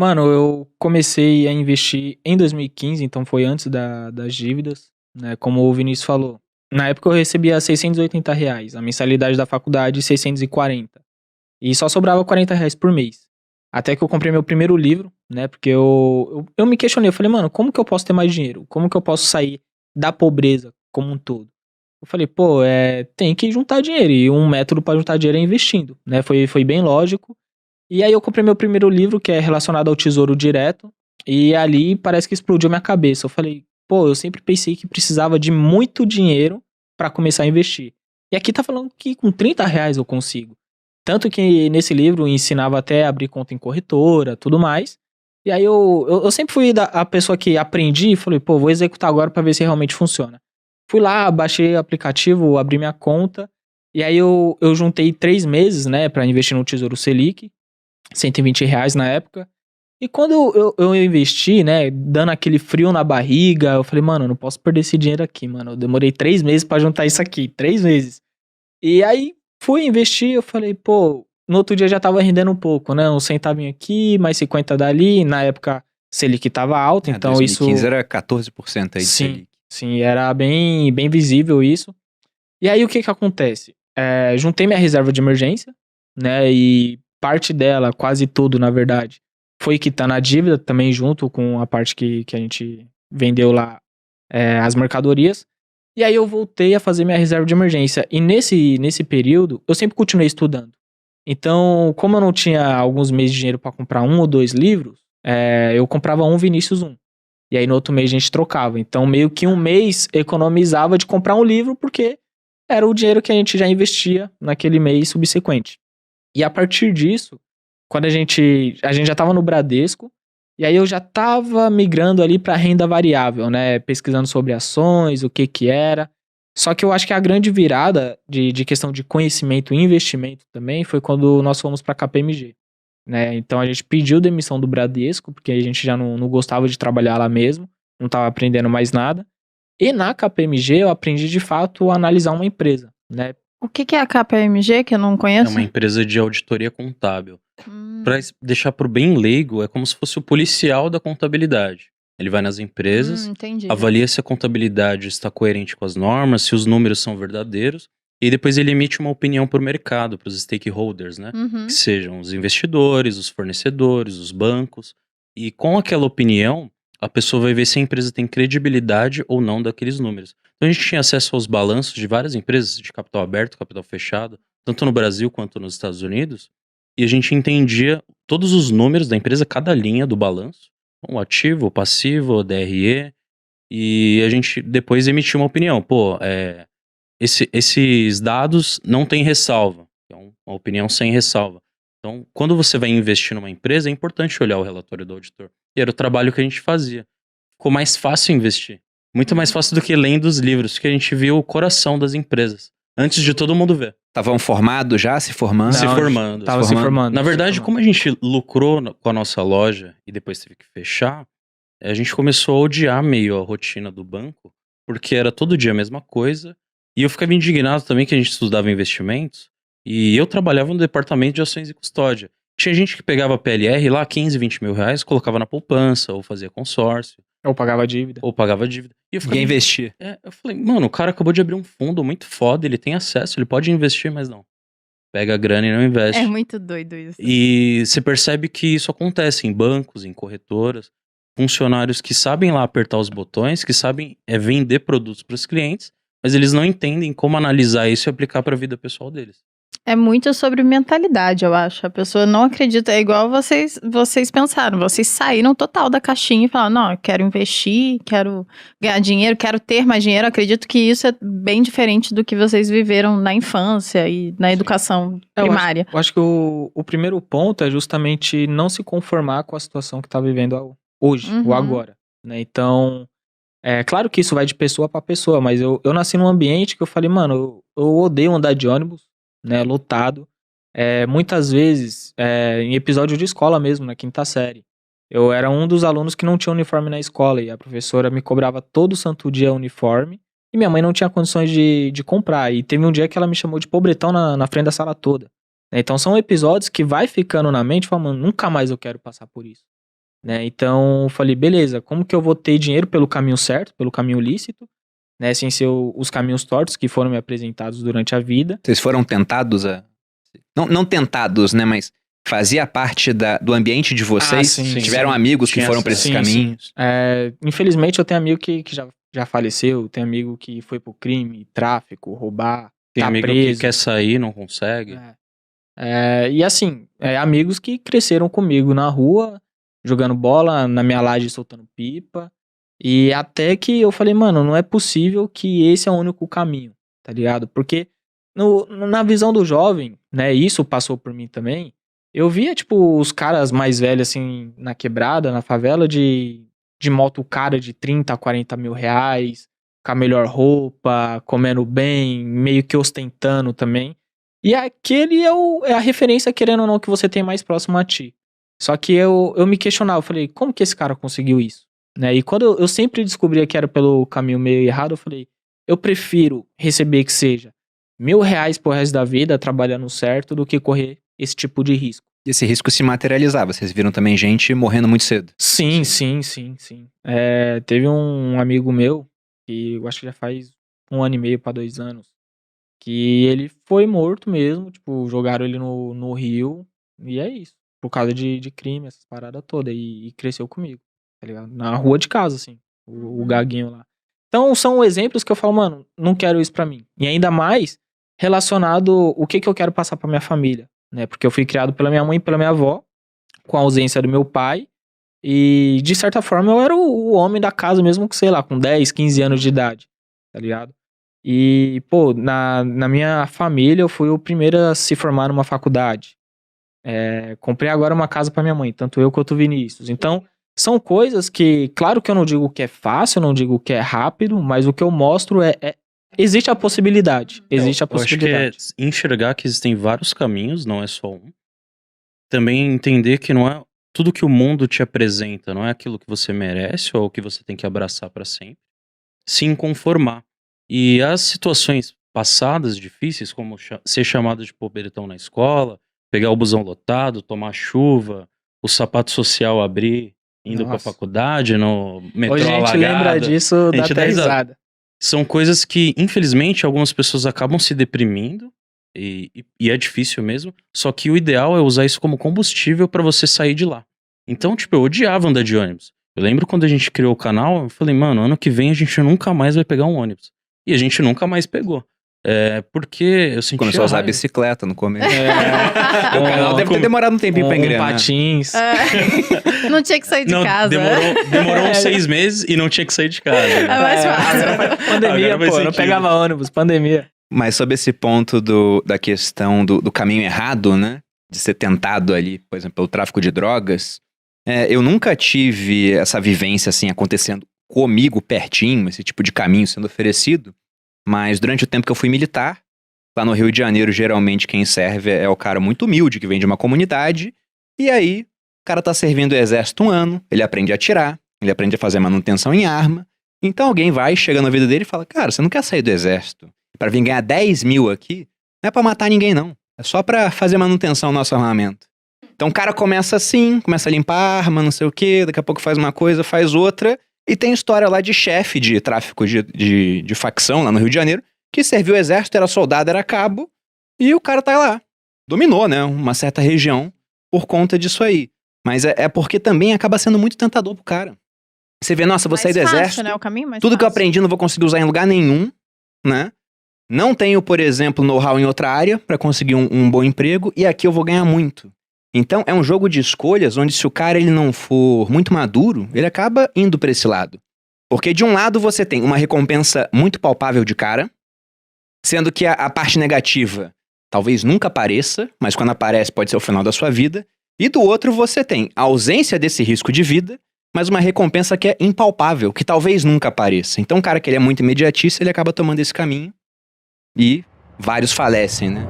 Mano, eu comecei a investir em 2015, então foi antes das dívidas, né? Como o Vinícius falou. Na época eu recebia R$ 680, a mensalidade da faculdade 640. E só sobrava R$ 40 por mês. Até que eu comprei meu primeiro livro, né? Porque eu me questionei, eu falei, mano, como que eu posso ter mais dinheiro? Como que eu posso sair da pobreza como um todo? Eu falei, pô, tem que juntar dinheiro. E um método pra juntar dinheiro é investindo, né? Foi bem lógico. E aí eu comprei meu primeiro livro, que é relacionado ao Tesouro Direto, e ali parece que explodiu minha cabeça. Eu falei, pô, eu sempre pensei que precisava de muito dinheiro pra começar a investir. E aqui tá falando que com R$ 30 eu consigo. Tanto que nesse livro ensinava até a abrir conta em corretora, tudo mais. E aí eu sempre fui a pessoa que aprendi e falei, pô, vou executar agora pra ver se realmente funciona. Fui lá, baixei o aplicativo, abri minha conta, e aí eu juntei 3 meses, né, pra investir no Tesouro Selic. R$ 120 na época. E quando eu investi, né, dando aquele frio na barriga, eu falei, mano, eu não posso perder esse dinheiro aqui, mano. Eu demorei 3 meses pra juntar isso aqui, 3 meses. E aí fui investir, eu falei, pô, no outro dia já tava rendendo um pouco, né? Um centavinho aqui, mais 50 dali. Na época, Selic tava alta, então 2015 isso. era 14% aí de Sim, Selic. sim, era bem visível isso. E aí o que que acontece? Juntei minha reserva de emergência, né? E parte dela, quase tudo, na verdade, foi quitar na dívida também junto com a parte que a gente vendeu lá, as mercadorias. E aí eu voltei a fazer minha reserva de emergência. E nesse período, eu sempre continuei estudando. Então, como eu não tinha alguns meses de dinheiro para comprar um ou dois livros, eu comprava um Vinícius um. E aí no outro mês a gente trocava. Então, meio que um mês economizava de comprar um livro, porque era o dinheiro que a gente já investia naquele mês subsequente. E a partir disso, quando a gente já estava no Bradesco, e aí eu já estava migrando ali para renda variável, né? Pesquisando sobre ações, o que que era. Só que eu acho que a grande virada de questão de conhecimento e investimento também foi quando nós fomos para a KPMG, né? Então a gente pediu demissão do Bradesco, porque a gente já não gostava de trabalhar lá mesmo, não estava aprendendo mais nada. E na KPMG eu aprendi de fato a analisar uma empresa, né? O que é a KPMG, que eu não É conheço? uma empresa de auditoria contábil. Hum, Pra deixar pro bem leigo, é como se fosse o policial da contabilidade. Ele vai nas empresas, entendi. avalia se a contabilidade está coerente com as normas, se os números são verdadeiros, e depois ele emite uma opinião para o mercado, para os stakeholders, né? Uhum. Que sejam os investidores, os fornecedores, os bancos. E com aquela opinião, a pessoa vai ver se a empresa tem credibilidade ou não daqueles números. Então a gente tinha acesso aos balanços de várias empresas, de capital aberto, capital fechado, tanto no Brasil quanto nos Estados Unidos, e a gente entendia todos os números da empresa, cada linha do balanço, o ativo, o passivo, o DRE, e a gente depois emitiu uma opinião. Pô, esses dados não têm ressalva. É uma opinião sem ressalva. Então, quando você vai investir numa empresa, é importante olhar o relatório do auditor. E era o trabalho que a gente fazia. Ficou mais fácil investir. Muito mais fácil do que lendo os livros, porque a gente viu o coração das empresas. Antes de todo mundo ver. Estavam formados já, se formando? Se formando. Tava se formando. Na verdade, como a gente lucrou com a nossa loja e depois teve que fechar, a gente começou a odiar meio a rotina do banco, porque era todo dia a mesma coisa. E eu ficava indignado também que a gente estudava investimentos e eu trabalhava no departamento de ações e custódia. Tinha gente que pegava PLR lá, 15, 20 mil reais, colocava na poupança ou fazia consórcio. Ou pagava dívida. E eu ficava, Ninguém investir. eu falei, mano, o cara acabou de abrir um fundo muito foda, ele tem acesso, ele pode investir, mas não. Pega a grana e não investe. É muito doido isso. E você percebe que isso acontece em bancos, em corretoras, funcionários que sabem lá apertar os botões, que sabem vender produtos para os clientes, mas eles não entendem como analisar isso e aplicar para a vida pessoal deles. É muito sobre mentalidade, eu acho. A pessoa não acredita, é igual vocês pensaram, vocês saíram total da caixinha e falaram, não, eu quero investir, quero ganhar dinheiro, quero ter mais dinheiro. Acredito que isso é bem diferente do que vocês viveram na infância e na educação primária. Eu acho que o primeiro ponto é justamente não se conformar com a situação que tá vivendo hoje, ou agora, né? Então, é claro que isso vai de pessoa para pessoa, mas eu nasci num ambiente que eu falei, mano, eu odeio andar de ônibus, né, lotado. Muitas vezes, em episódio de escola mesmo, na quinta série, eu era um dos alunos que não tinha uniforme na escola e a professora me cobrava todo santo dia uniforme e minha mãe não tinha condições de comprar. E teve um dia que ela me chamou de pobretão na frente da sala toda. Então são episódios que vai ficando na mente, falando, mano, nunca mais eu quero passar por isso. né? Então, eu falei, beleza, como que eu vou ter dinheiro pelo caminho certo, pelo caminho lícito, né? Sem ser os caminhos tortos que foram me apresentados durante a vida. Vocês foram tentados a... Não tentados, né? Mas fazia parte do ambiente de vocês? sim, Tiveram sim. amigos que Tinha foram pra esses sim, caminhos? Infelizmente, eu tenho amigo que já faleceu, tem amigo que foi pro crime, tráfico, roubar, Tem tá amigo preso. que quer sair, não consegue. E assim, amigos que cresceram comigo na rua, jogando bola, na minha laje soltando pipa. E até que eu falei, mano, não é possível que esse é o único caminho, tá ligado? Porque na visão do jovem, né, isso passou por mim também, eu via, tipo, os caras mais velhos, assim, na quebrada, na favela, de moto cara de 30 a 40 mil reais, com a melhor roupa, comendo bem, meio que ostentando também. E aquele é a referência, querendo ou não, que você tem mais próximo a ti. Só que eu me questionava, eu falei, como que esse cara conseguiu isso? Né? E quando eu sempre descobria que era pelo caminho meio errado, eu falei, eu prefiro receber que seja R$ 1.000 pro resto da vida, trabalhando certo, do que correr esse tipo de risco. E esse risco se materializava. Vocês viram também gente morrendo muito cedo. Sim. Teve um amigo meu, que eu acho que já faz 1 ano e meio pra 2 anos, que ele foi morto mesmo, tipo, jogaram ele no rio, e é isso. Por causa de crime, essas paradas todas, e cresceu comigo, tá ligado? Na rua de casa, assim, o gaguinho lá. Então, são exemplos que eu falo, mano, não quero isso pra mim. E ainda mais relacionado o que eu quero passar pra minha família, né? Porque eu fui criado pela minha mãe e pela minha avó, com a ausência do meu pai, e de certa forma eu era o homem da casa mesmo, que sei lá, com 10, 15 anos de idade, tá ligado? E, pô, na minha família eu fui o primeiro a se formar numa faculdade. Comprei agora uma casa pra minha mãe, tanto eu quanto o Vinícius. Então, são coisas que, claro que eu não digo que é fácil, eu não digo que é rápido, mas o que eu mostro existe a possibilidade. Existe a Eu acho que possibilidade. é enxergar que existem vários caminhos, não é só um. Também entender que não é tudo que o mundo te apresenta, não é aquilo que você merece ou que você tem que abraçar pra sempre. Se conformar. E as situações passadas difíceis, como ser chamado de pobretão na escola, pegar o busão lotado, tomar chuva, o sapato social abrir, indo pra Nossa. faculdade, no metrô Hoje a gente alagado. lembra disso, dá gente até dá risada. risada. São coisas que, infelizmente, algumas pessoas acabam se deprimindo, e é difícil mesmo, só que o ideal é usar isso como combustível pra você sair de lá. Então, tipo, eu odiava andar de ônibus. Eu lembro quando a gente criou o canal, eu falei, mano, ano que vem a gente nunca mais vai pegar um ônibus. E a gente nunca mais pegou. Porque eu sentia Começou a usar raiva. bicicleta no começo. É. O canal deve ter demorado um tempinho pra engrenar. patins. Não tinha que sair de Não, casa. demorou uns 6 meses e não tinha que sair de casa. É mais fácil. Pandemia, Agora faz pô, não sentido. pegava ônibus, pandemia. Mas sobre esse ponto da questão do caminho errado, né? De ser tentado ali, por exemplo, pelo tráfico de drogas. Eu nunca tive essa vivência assim acontecendo comigo pertinho, esse tipo de caminho sendo oferecido. Mas durante o tempo que eu fui militar, lá no Rio de Janeiro, geralmente quem serve é o cara muito humilde, que vem de uma comunidade. E aí, o cara tá servindo o exército 1 ano, ele aprende a atirar, ele aprende a fazer manutenção em arma. Então alguém vai, chega na vida dele e fala, cara, você não quer sair do exército? Pra vir ganhar 10 mil aqui, não é pra matar ninguém não. É só pra fazer manutenção do nosso armamento. Então o cara começa assim, começa a limpar a arma, não sei o quê, daqui a pouco faz uma coisa, faz outra. E tem história lá de chefe de tráfico de facção lá no Rio de Janeiro, que serviu o exército, era soldado, era cabo, e o cara tá lá. Dominou, né, uma certa região por conta disso aí. Mas é porque também acaba sendo muito tentador pro cara. Você vê, nossa, vou sair do Mais fácil, exército, né? O caminho mais tudo que eu fácil. aprendi não vou conseguir usar em lugar nenhum, né? Não tenho, por exemplo, know-how em outra área pra conseguir um bom emprego, e aqui eu vou ganhar muito. Então, é um jogo de escolhas onde se o cara ele não for muito maduro, ele acaba indo pra esse lado. Porque de um lado você tem uma recompensa muito palpável de cara, sendo que a parte negativa talvez nunca apareça, mas quando aparece pode ser o final da sua vida. E do outro você tem a ausência desse risco de vida, mas uma recompensa que é impalpável, que talvez nunca apareça. Então o cara que ele é muito imediatista, ele acaba tomando esse caminho e vários falecem, né?